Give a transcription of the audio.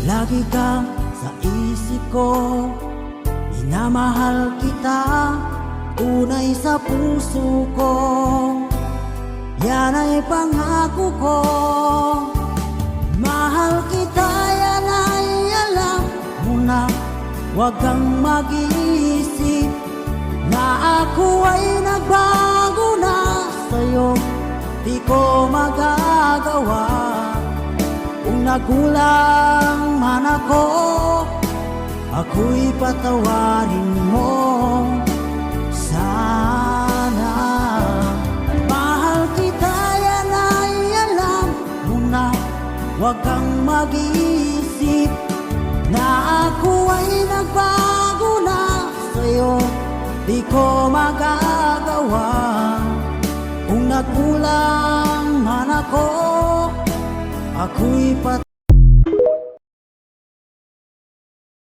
Lagi kang sa isip ko, minamahal kita, tunay sa puso ko. Yan ay pangako ko. Mahal kita, yan ay alam mo na. Huwag kang mag-iisip na ako ay nagbago na sa'yo. Di ko magagawa. Kung nagulang man ako, ako'y patawarin mo sana. Mahal kita, yan ay alam mo na. Huwag kang mag-iisip na ako ay nagbago na sa'yo. Di ko magagawa. Kung nagulang man ako, ako'y patawarin